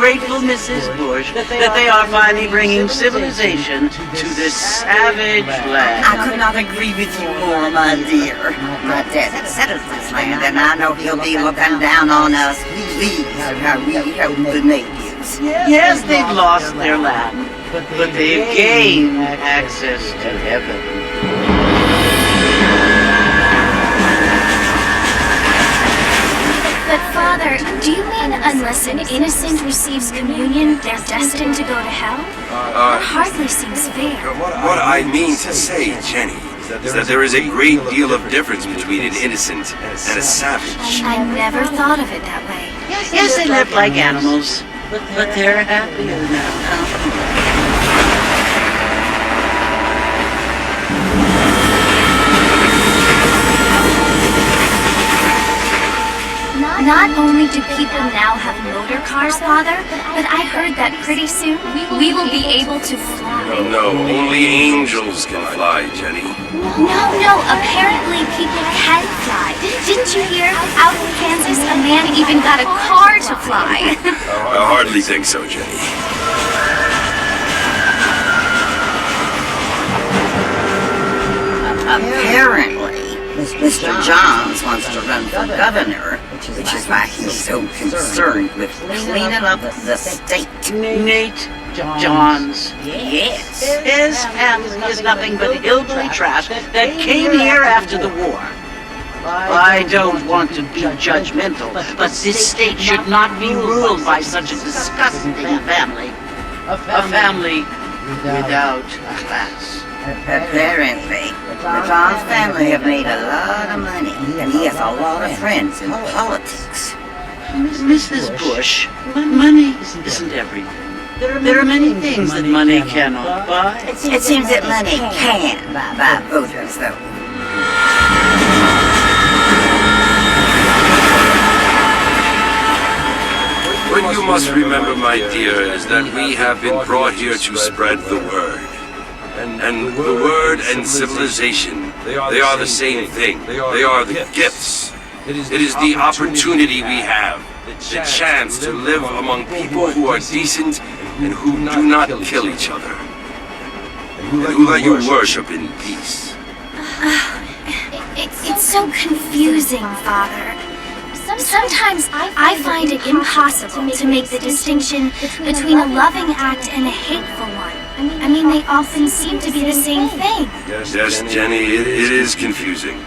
grateful, Mrs. Bush, that they are finally bringing civilization to this savage land. I could not agree with you more, my dear. My dad has settled this land, and I know he'll be looking down on us. Please, how we help the natives. Yes, they've lost their land, but they've gained access to heaven. But Father, do you mean unless an innocent receives communion, they're destined to go to hell? That hardly seems fair. What I mean to say, Jenny, is that there is a great deal of difference between an innocent and a savage. I never thought of it that way. Yes, they live like animals, but they're happier now. Not only do people now have motor cars, Father, but I heard that pretty soon we will be able to fly. No, only angels can fly, Jenny. No, apparently people can fly. Didn't you hear? Out in Kansas, a man even got a car to fly. I hardly think so, Jenny. Apparently, Mr. Johns wants to run for governor, which is why he's so concerned with cleaning up the state. Nate Johns. Yes. His family is nothing but hillbilly trash that came here after the war. I don't want to be judgmental, but this state should not be ruled by such a disgusting family. A family without class. Apparently, the Johns family have made a lot of money, and he has a lot of friends in politics. Mrs. Bush, money isn't everything. There are many things that money cannot buy. It seems that money can buy voters, though. What you must remember, my dear, is that we have been brought here to spread the word. And the word and civilization, they are the same thing. They are the gifts. It is the opportunity we have, the chance to live among people who are decent and who do not kill each other. And who let you worship in peace. It's so confusing, Father. Sometimes I find it impossible to make the distinction between a loving act and a hateful one. I mean, they often seem to be the same thing. Yes, Jenny, it is confusing.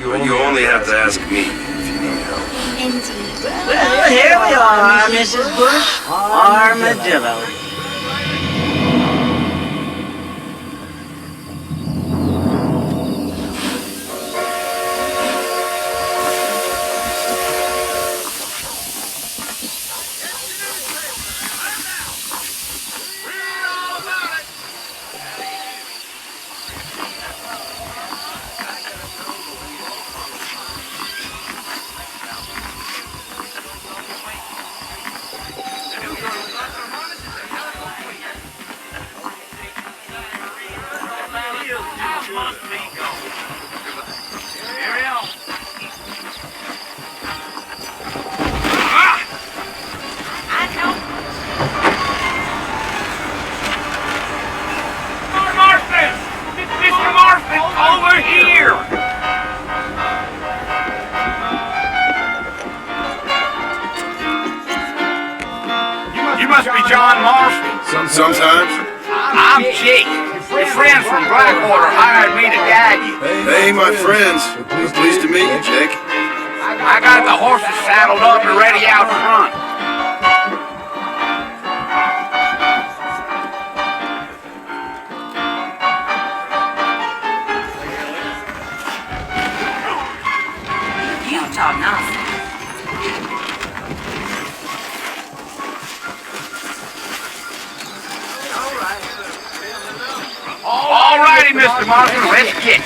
But you only have to ask me if you need help. Indeed. Well, here we are, Mrs. Bush. Armadillo. Sometimes. I'm Jake. Your friends from Blackwater hired me to guide you. Hey, my friends. Pleased to meet you, Jake. I got the horses saddled up and ready out front. Utah nothing. All righty, Mr. Martin, let's get it.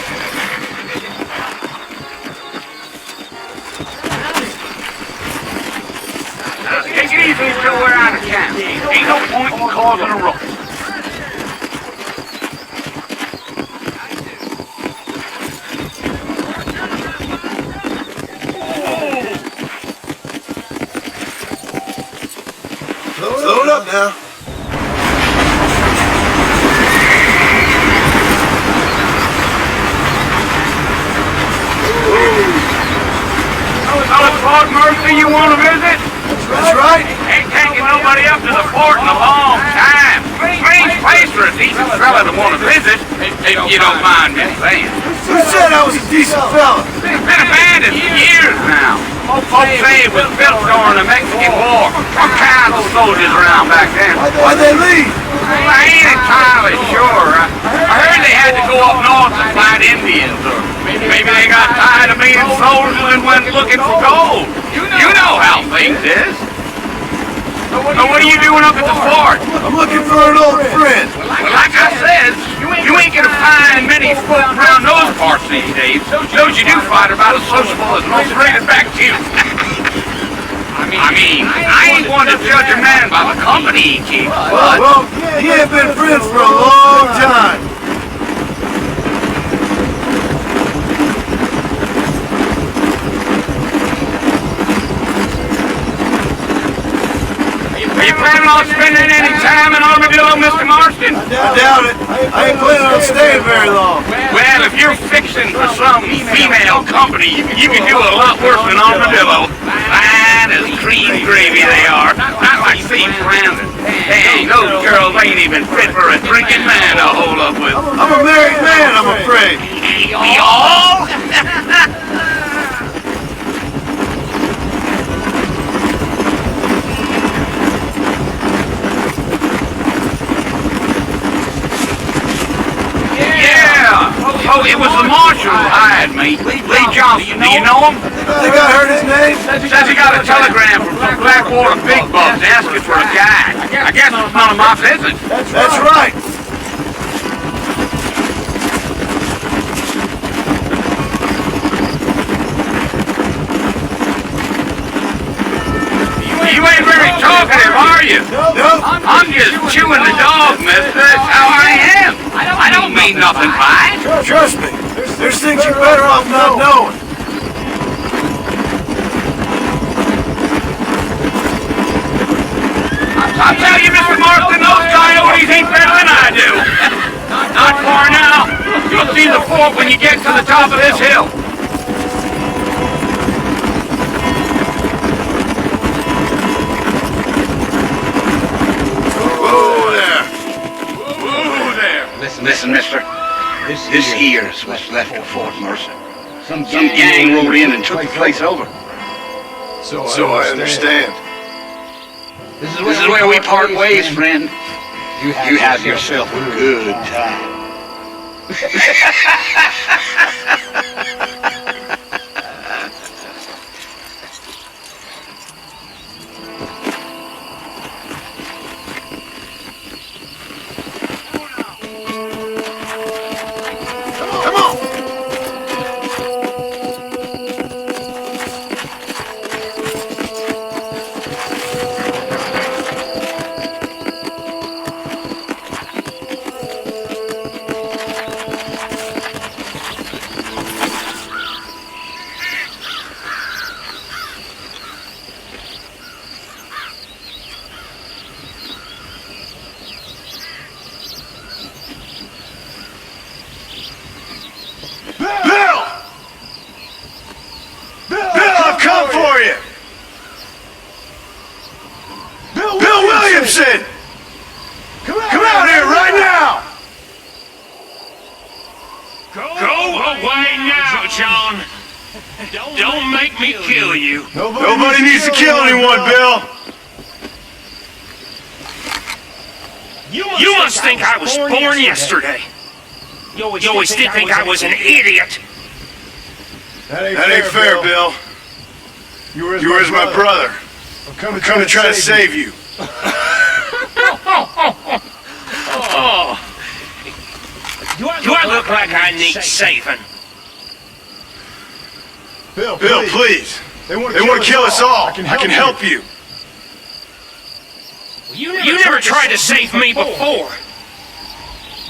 Take it easy until we're out of town. Ain't no point in causing a ruckus. Load up now. Fellas, Fort Mercy, you want to visit? That's right. Ain't taking nobody up to the fort in a long time. Strange place for a decent fella to want to visit, if you don't mind me saying. Who said I was a decent fella? It's been abandoned for years now. Folks say it was built during the Mexican War. All kinds of soldiers around back then. Why'd they leave? Well, I ain't entirely sure. I heard they had to go up north to fight Indians, or maybe they got tired of being soldiers and went looking for gold. You know how things is. So what are you doing up at the fort? I'm looking for an old friend. Well, like I said, you ain't gonna find many folk around those parts these days. Those you do find are about as sociable as most razorback too. I mean, I ain't one to judge a man by the company he keeps, but... Well, he ain't been friends for a long time. Are you planning on spending any time in Armadillo, Mr. Marston? I doubt it. I ain't planning on staying very long. Well, if you're fixing for some female company, you can do a lot worse than Armadillo. Fine as cream gravy they are. Not like Steve Brandon. Dang, those girls ain't even fit for a drinking man to hold up with. I'm a married man, I'm afraid. We all? Oh, it was the marshal who hired me. Lee Johnson, do you know him? I think I heard his name. Says he got a telegram from some Blackwater big bucks asking for a guy. I guess it's none of my business. That's right. You ain't very talkative, are you? No. I'm just chewing the dog, mister. That's how I am. I don't mean nothing by it. Trust me. There's things you're better off not knowing. I'll tell you, Mr. Marston, those coyotes ain't better than I do. Not far now. You'll see the fort when you get to the top of this hill. Whoa there. Whoa there. Listen, mister. This here's what's left of Fort Mercer. Some gang rolled in and took the place over. So I understand. This is where we part ways, friend. You have yourself a good time. Come on. John. Don't make me kill you. Nobody needs to kill anyone, Bill. You must think I was born yesterday. You always did think I was an idiot. That ain't fair, Bill. You were as my brother. I'm coming to try to save you. Oh. Do I look like I need saving? Bill, please. They want to kill us all. I can help you. You never tried to save me before.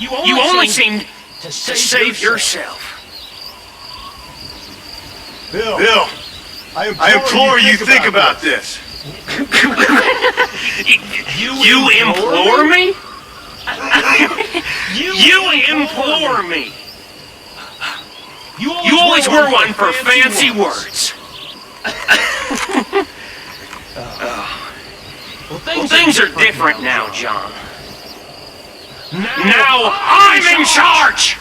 You only seemed to save yourself. Bill, I implore you think about this. You implore me? You implore me? You always were one for fancy words. Well, things are different now, John. Now I'm in charge!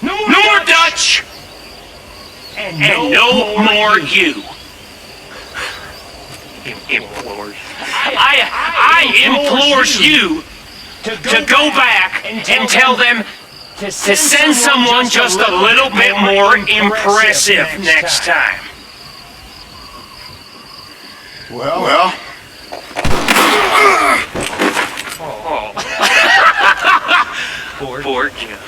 No more Dutch! And no more you. Implores. I implores you to go back and tell them to send someone just a little bit more impressive next time. Well. Poor John.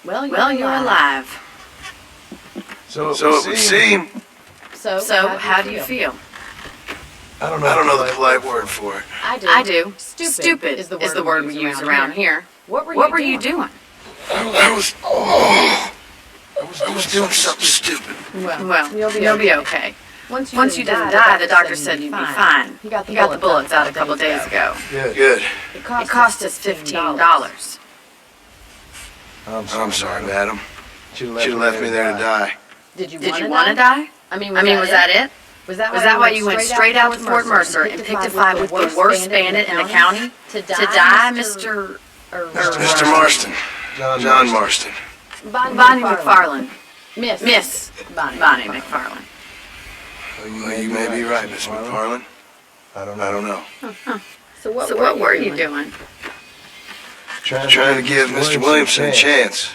Well, you're alive. So it would seem. So, how do you feel? I don't know the polite word for it. I do. Stupid is the word we use around here. What were you doing? I was doing something stupid. Well, you'll be okay. Once you didn't die, the doctor said you'd be fine. He got the bullets out a couple days ago. Good. It cost us $15. I'm sorry, madam. Should have left me there to die. Did you want to die? I mean, was that it? Was that why you went straight out to Fort Mercer and picked a fight with the worst bandit in the county? To die, Mr. Marston. John Marston. Bonnie McFarland. Miss Bonnie McFarland. Well, you may be right, Miss McFarland. I don't know. So what were you doing? Trying to give Mr. Williamson a chance.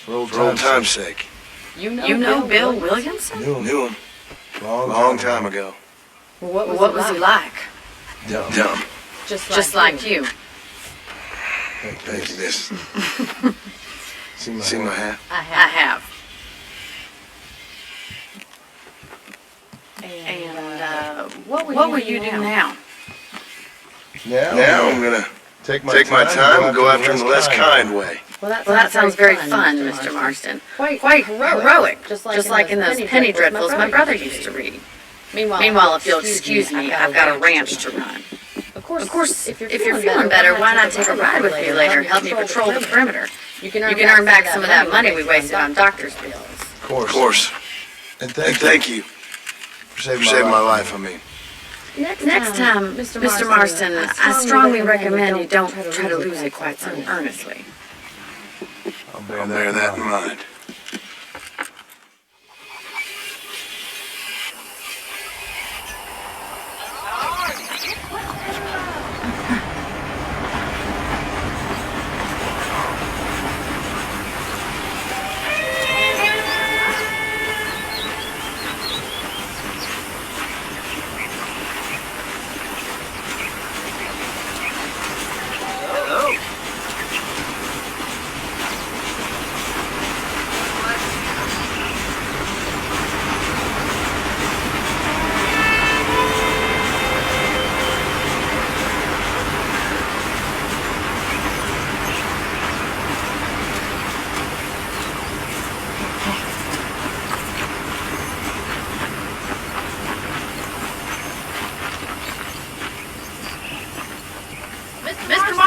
For old time's sake. You know Bill Williamson? Knew him. Long time ago. What was he like? Dumb. Just like you. Thank you, miss. See my hat? I have. And what will you do now? Now I'm gonna take my time and go after him the less kind way. Well, that sounds very fun, Mr. Marston. Quite heroic, just like in those penny dreadfuls my brother used to read. Meanwhile, if you'll excuse me, I've got a ranch to run. Of course, if you're feeling better, why not take a ride with me later and help me patrol the perimeter? You can earn back some of that money we wasted on doctor's bills. Of course. And thank you for saving my life, I mean. Next time, Mr. Marston, I strongly recommend you don't try to lose it quite so earnestly. I'll bear that in mind.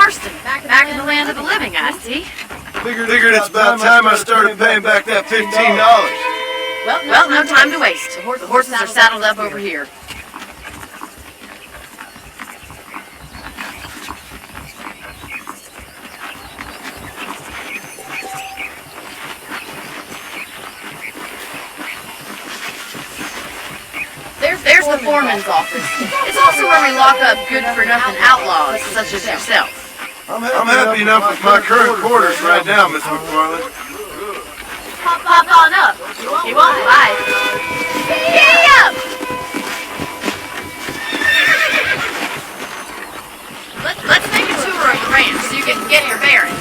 Marston, back in the land of the living, I see. Figured it's about time I started paying back that $15. Well, no time to waste. The horses are saddled up over here. There's the foreman's office. It's also where we lock up good-for-nothing outlaws, such as yourself. I'm happy enough with my current quarters right now, Miss McFarland. Pop on up. You won't lie. Giddy up! Let's make a tour of the ranch so you can get your bearings.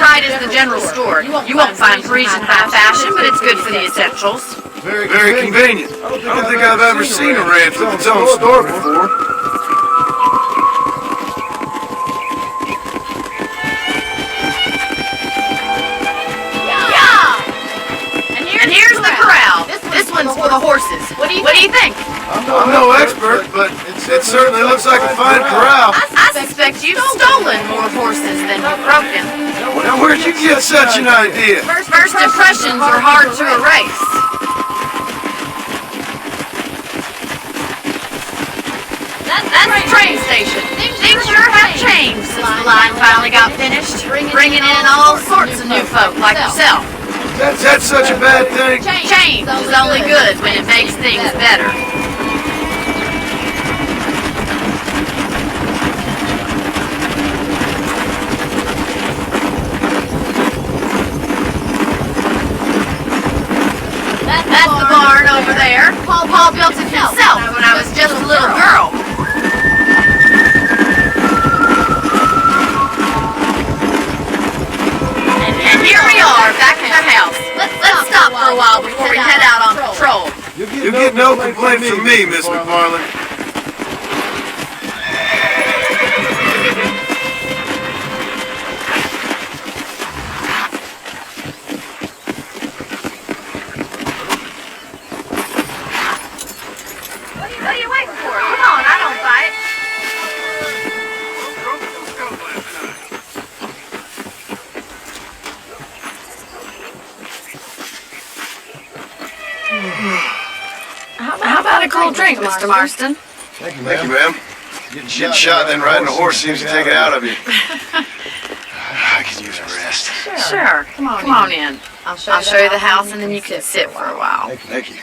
Right is the general store. You won't find Parisian high fashion, but it's good for the essentials. Very convenient. I don't think I've ever seen a ranch with its own store before. Yeah! And here's the corral. This one's for the horses. What do you think? I'm no expert, but it certainly looks like a fine corral. I suspect you've stolen more horses than you've broken. Now where'd you get such an idea? First impressions are hard to erase. That's the train station. Things sure have changed since the line finally got finished, bringing in all sorts of new folk like yourself. That's such a bad thing. Change is only good when it makes things better. That's the barn over there. Paul built it himself when I was just a little girl. And here we are, back at the house. Let's stop for a while before we head out on patrol. You get no complaint from me, Miss McFarland. What are you waiting for? Come on, I don't fight. How about a cold drink, Mr. Marston? Thank you, ma'am. Getting shot and then riding a horse seems to take it out of you. I could use a rest. Sure. Come on in. I'll show you the house and then you can sit for a while. Thank you.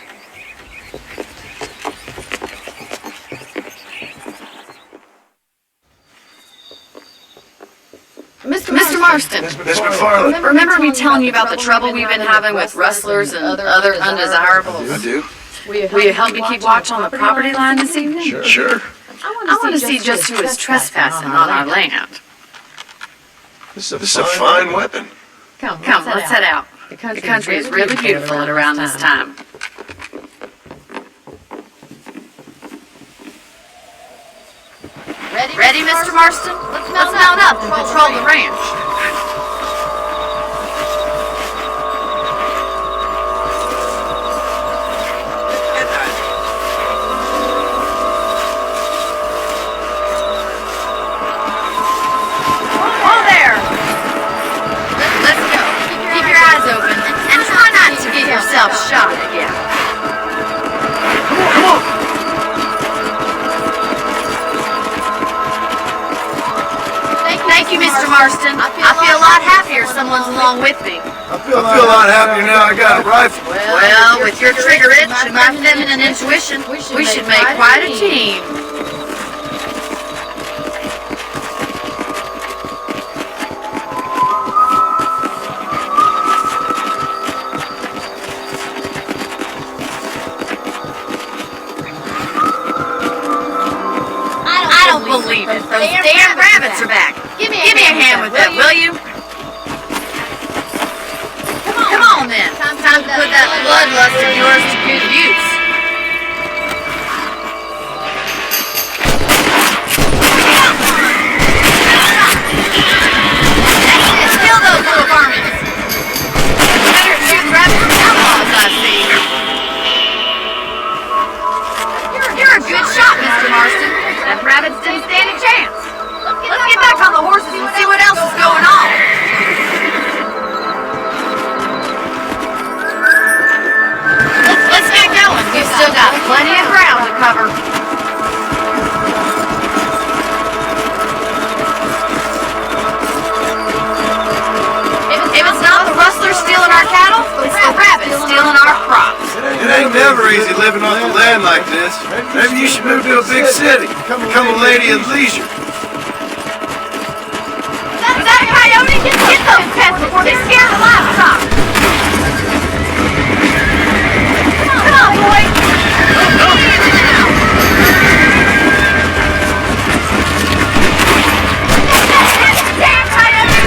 Mr. Marston, Miss McFarland. remember me telling you about the trouble we've been having with rustlers and other undesirables? I do. Will you help me keep watch on the property line this evening? Sure. I want to see just who is trespassing on our land. This is a fine weapon. Come, let's head out. The country is really beautiful at around this time. Ready, Mr. Marston? Let's mount up and patrol the ranch. Yourself shot again. Come on! Thank you, Mr. Marston. I feel a lot happier someone's along with me. I feel a lot happier now I got a rifle. Well, with your trigger itch and my feminine intuition, we should make quite a team. Believe it. Those damn rabbits are back. Give me a hand with that, will you? Come on then. Time to put that bloodlust of yours to good use. rabbits didn't stand a chance. Let's get back on the horses and see what else is going on. Let's get going. We've still got plenty of ground to cover. If it's not the rustlers stealing our cattle, it's the rabbits stealing our crops. It ain't never easy living on the land like this. Maybe you should move to a big city. Become a lady of leisure. Is that a coyote? Get those pets before they scare the livestock. Come on, boy. Easy now. Damn coyote!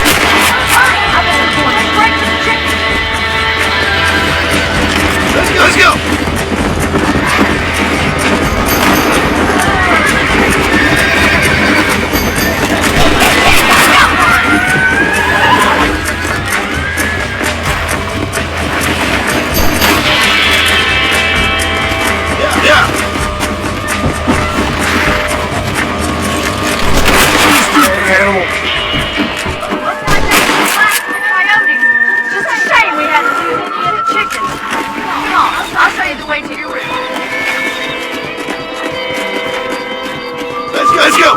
I bet they're going straight to the chicken. Let's go! Let's go!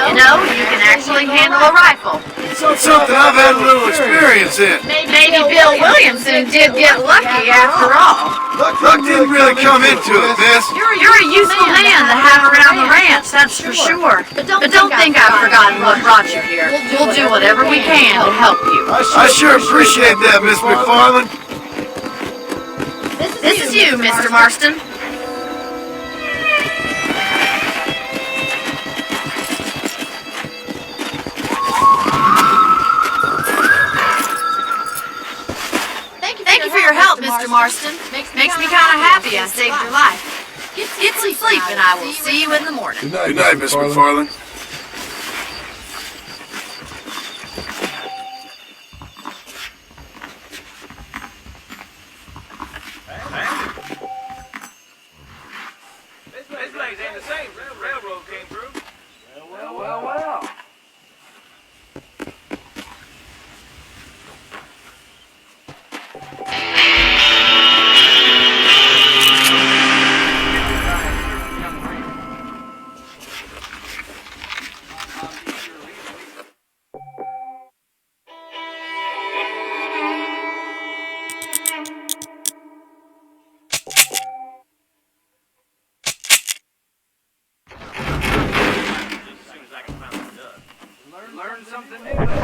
You know, you can actually handle a rifle. Something I've had a little experience in. Maybe Bill Williamson did get lucky after all. Luck didn't really come into it, miss. You're a useful man to have around the ranch, that's for sure. But don't think I've forgotten what brought you here. We'll do whatever we can to help you. I sure appreciate that, Miss McFarland. This is you, Mr. Marston. Thank you for your help, Mr. Marston. Makes me kind of happy I saved your life. Get some sleep, and I will see you in the morning. Good night, Miss McFarland. This place ain't the same since the railroad came through. Well. Learn something new.